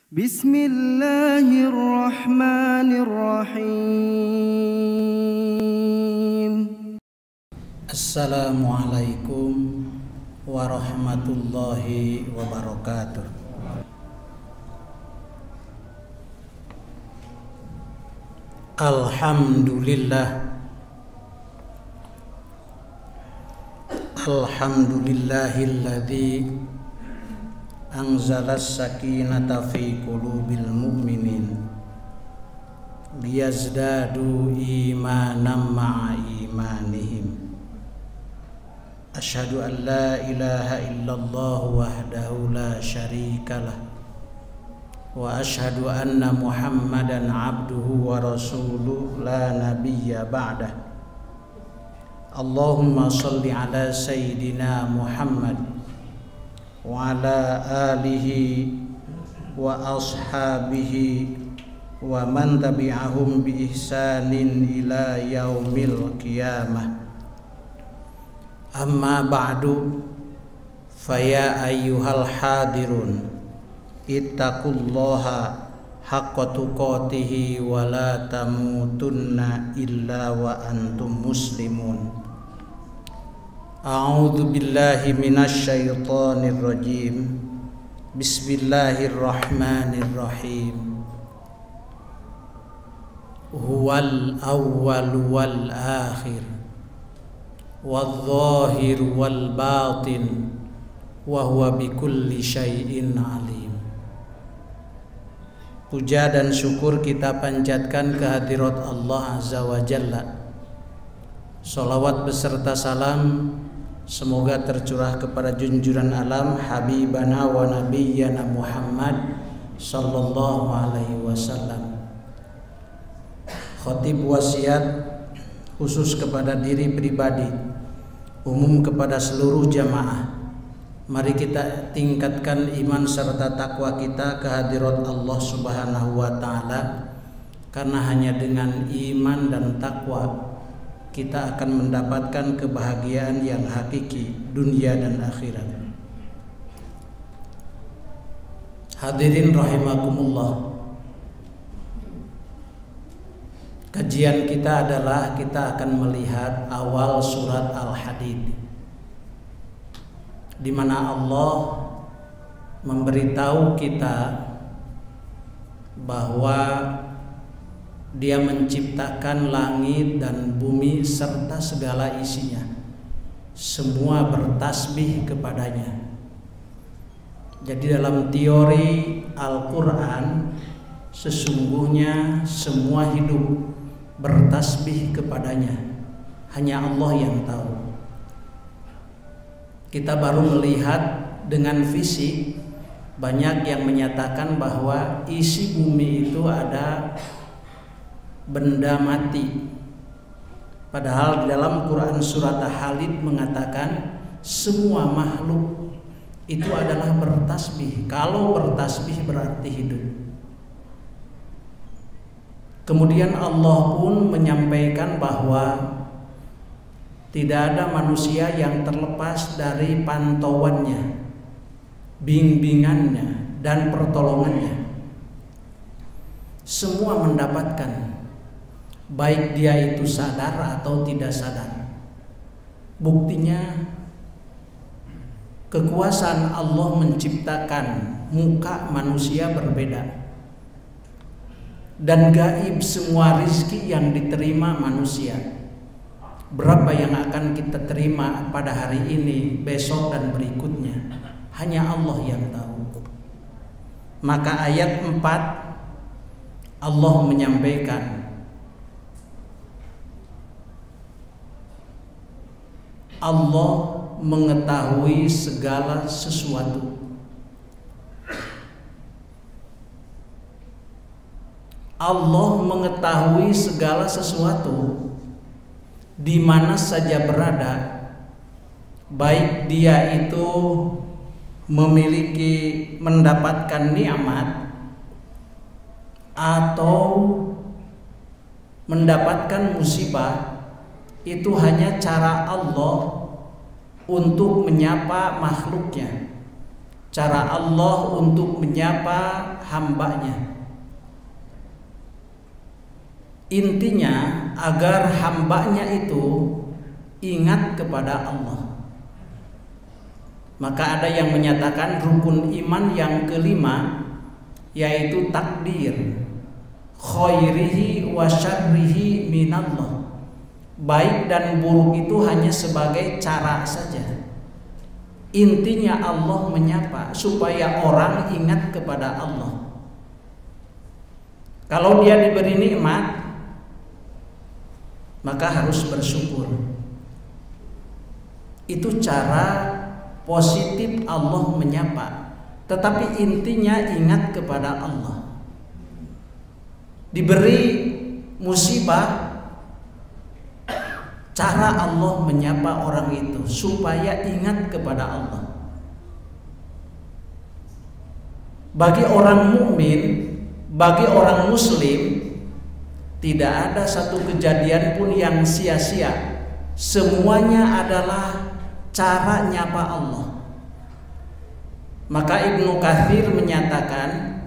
Bismillahirrahmanirrahim. Assalamualaikum warahmatullahi wabarakatuh. Alhamdulillah. Alhamdulillahilladzi anzalas sakinata fi qulubil mu'minin liyazdadu imanan ma'a imanihim. Asyhadu an la ilaha illallah wahdahu la syarikalah wa asyhadu anna Muhammadan abduhu wa rasuluhu la nabiyya ba'dah. Allahumma salli ala sayyidina Muhammad wa ala alihi wa ashabihi wa man tabi'ahum bi ihsanin ila yaumil qiyamah. Amma ba'du, faya ayyuhal hadirun ittaqullaha haqqa tuqatihi wa la tamutunna illa wa antum muslimun. A'udzu billahi minasy syaithanir rajim. Bismillahirrahmanirrahim. Huwal awwal wal akhir wal zahir wal batin wa huwa bikulli syai'in alim. Puja dan syukur kita panjatkan kehadirat Allah Azza wa Jalla. Salawat beserta salam semoga tercurah kepada junjungan alam Habibana wa Nabiyyana Muhammad sallallahu alaihi wasallam. Khatib wasiat khusus kepada diri pribadi, umum kepada seluruh jamaah. Mari kita tingkatkan iman serta takwa kita kehadirat Allah Subhanahu wa taala, karena hanya dengan iman dan takwa kita akan mendapatkan kebahagiaan yang hakiki dunia dan akhirat. Hadirin rahimakumullah. Kajian kita adalah kita akan melihat awal surat Al-Hadid, di mana Allah memberitahu kita bahwa Dia menciptakan langit dan bumi serta segala isinya, semua bertasbih kepadanya. Jadi dalam teori Al-Quran, sesungguhnya semua hidup bertasbih kepadanya, hanya Allah yang tahu. Kita baru melihat dengan fisik, banyak yang menyatakan bahwa isi bumi itu ada benda mati. Padahal di dalam Quran surat Al-Hadid mengatakan semua makhluk itu adalah bertasbih. Kalau bertasbih berarti hidup. Kemudian Allah pun menyampaikan bahwa tidak ada manusia yang terlepas dari pantauannya, bimbingannya, dan pertolongannya. Semua mendapatkan, baik dia itu sadar atau tidak sadar. Buktinya, kekuasaan Allah menciptakan muka manusia berbeda, dan gaib semua rizki yang diterima manusia. Berapa yang akan kita terima pada hari ini, besok dan berikutnya, hanya Allah yang tahu. Maka ayat 4 Allah menyampaikan, Allah mengetahui segala sesuatu. Allah mengetahui segala sesuatu di mana saja berada, baik dia itu mendapatkan nikmat atau mendapatkan musibah. Itu hanya cara Allah untuk menyapa makhluknya. cara Allah untuk menyapa hambanya. Intinya agar hambanya itu ingat kepada Allah. Maka ada yang menyatakan rukun iman yang kelima yaitu takdir, khairihi wa syarrihi minallah. Baik dan buruk itu hanya sebagai cara saja. Intinya Allah menyapa supaya orang ingat kepada Allah. Kalau dia diberi nikmat, maka harus bersyukur. Itu cara positif Allah menyapa. Tetapi intinya ingat kepada Allah. Diberi musibah, cara Allah menyapa orang itu supaya ingat kepada Allah. Bagi orang mukmin, bagi orang muslim, tidak ada satu kejadian pun yang sia-sia. Semuanya adalah cara nyapa Allah. Maka Ibnu Katsir menyatakan,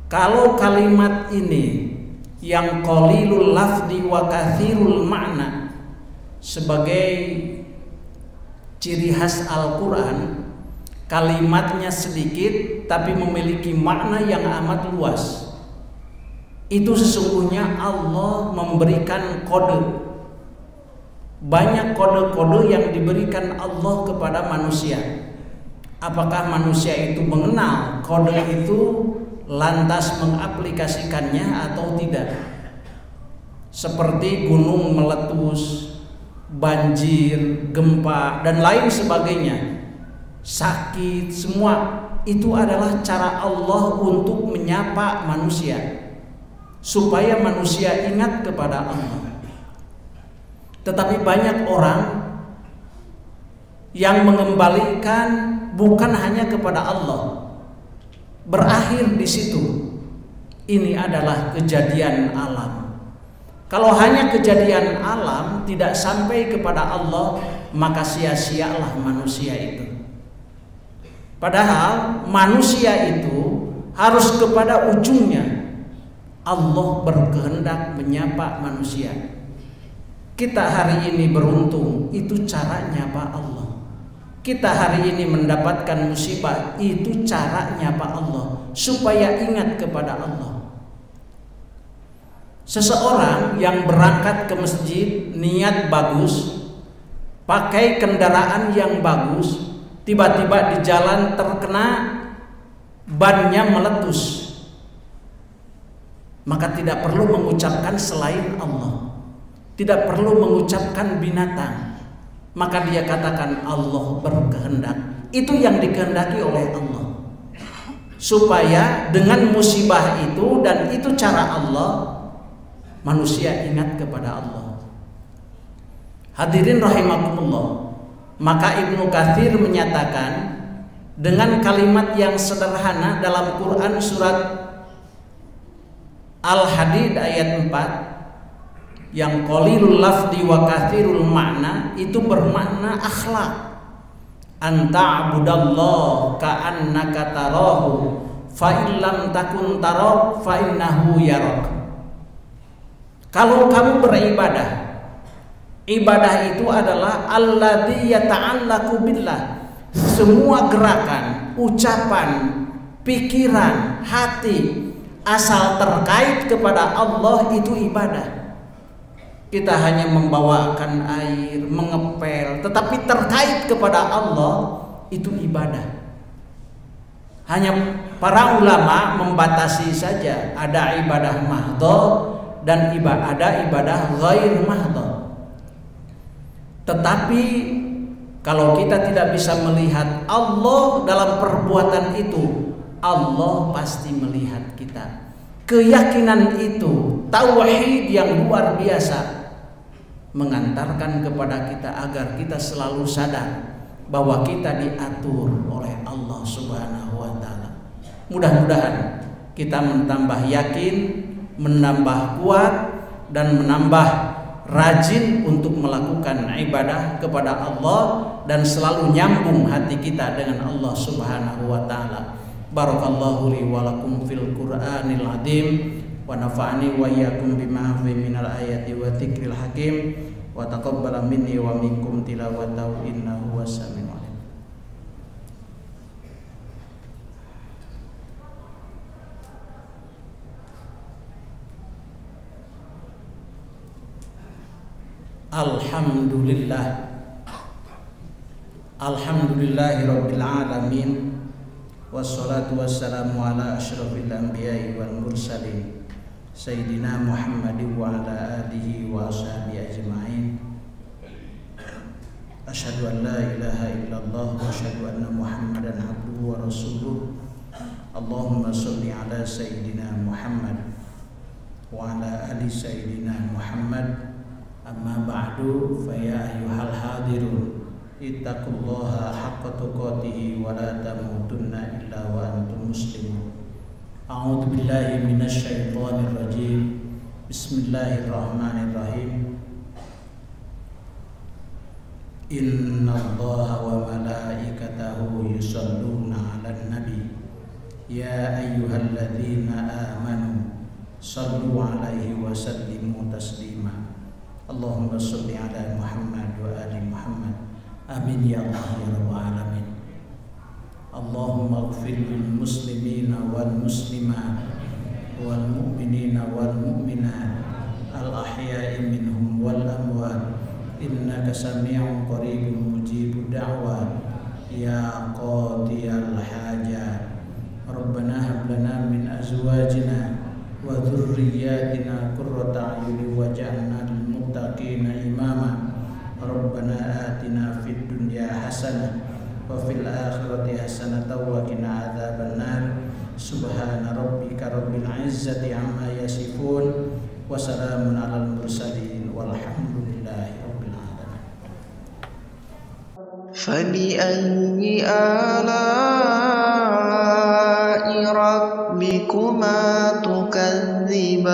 kalau kalimat ini yang qalilul lafzi wa katsirul ma'na sebagai ciri khas Al-Quran, kalimatnya sedikit tapi memiliki makna yang amat luas. Itu sesungguhnya Allah memberikan kode. Banyak kode-kode yang diberikan Allah kepada manusia. Apakah manusia itu mengenal kode itu lantas mengaplikasikannya atau tidak? Seperti gunung meletus, banjir, gempa, dan lain sebagainya, sakit, semua itu adalah cara Allah untuk menyapa manusia supaya manusia ingat kepada Allah. Tetapi banyak orang yang mengembalikan bukan hanya kepada Allah, berakhir di situ. Ini adalah kejadian alam. Kalau hanya kejadian alam tidak sampai kepada Allah, maka sia-sialah manusia itu. Padahal manusia itu harus kepada ujungnya. Allah berkehendak menyapa manusia. Kita hari ini beruntung, itu cara nyapa Allah. Kita hari ini mendapatkan musibah, itu cara nyapa Allah supaya ingat kepada Allah. Seseorang yang berangkat ke masjid niat bagus, pakai kendaraan yang bagus, tiba-tiba di jalan terkena bannya meletus, maka tidak perlu mengucapkan selain Allah, tidak perlu mengucapkan binatang, maka dia katakan Allah berkehendak. Itu yang dikehendaki oleh Allah, supaya dengan musibah itu dan itu cara Allah, manusia ingat kepada Allah. Hadirin rahimakumullah, maka Ibnu Katsir menyatakan dengan kalimat yang sederhana dalam Quran surat Al-Hadid ayat 4, yang qalilul lafzi wa katsirul ma'na, itu bermakna akhlak. Anta'budallah ka'annaka tarahu fa illam takun tarah fa innahu yarak. Kalau kamu beribadah, ibadah itu adalah alladzi yata'allaqu billah. Semua gerakan, ucapan, pikiran, hati asal terkait kepada Allah itu ibadah. Kita hanya membawakan air, mengepel, tetapi terkait kepada Allah itu ibadah. Hanya para ulama membatasi saja, ada ibadah mahdhah dan ada ibadah ghair mahdhah. Tetapi kalau kita tidak bisa melihat Allah dalam perbuatan itu, Allah pasti melihat kita. Keyakinan itu, tauhid yang luar biasa, mengantarkan kepada kita agar kita selalu sadar bahwa kita diatur oleh Allah Subhanahu wa taala. Mudah-mudahan kita menambah yakin, menambah kuat, dan menambah rajin untuk melakukan ibadah kepada Allah dan selalu nyambung hati kita dengan Allah Subhanahu wa taala. Barakallahu li wa lakum fil Qur'anil azim wa nafa'ani wa iyyakum bima fi minal ayati wa dzikril hakim wa taqabbala minni wa minkum tilawatahu innahu was-sami'ul alim. Alhamdulillahi rabbil alamin wassalatu wassalamu ala asyrafil anbiya'i wal mursalin sayyidina Muhammadin wa ala alihi wa ashabihi ajma'in. Asyhadu an la ilaha illallah wa asyhadu anna Muhammadan abduhu wa rasuluh. Allahumma sholli ala sayyidina Muhammad wa ala ali sayyidina Muhammad. Amma ba'du, fa ya ayyuhal hadirun ittaqullaha haqqa tuqatih wa la tamutunna illa wa antum muslimun. A'udzu billahi minasy syaithanir rajim. Bismillahirrahmanirrahim. Innallaha wa malaikatahu yusholluna 'alan nabi. Ya ayyuhalladzina amanu shallu 'alaihi wa sallimu taslima. Allahumma sholli ala Muhammad wa ali Muhammad. Amin ya Allah ya rabbal alamin. Allahumma ighfir lil muslimina wal muslimat wal mu'minina wal mu'minat al ahya'i minhum wal amwat innaka sami'un qaribun mujibud da'wat ya qadiyal hajat. Rabbana hab lana min azwajina wa dhurriyyatina qurrata a'yunin waj'alna lil muttaqina imama. Rabbana atina fid dunya hasanah wa fil akhirati hasanatan wa qina adzabannar. Subhana rabbika rabbil izzati amma yasifun wa salamun alal mursalin walhamdulillahi rabbil alamin. فبأي آلاء ربكما تكذبان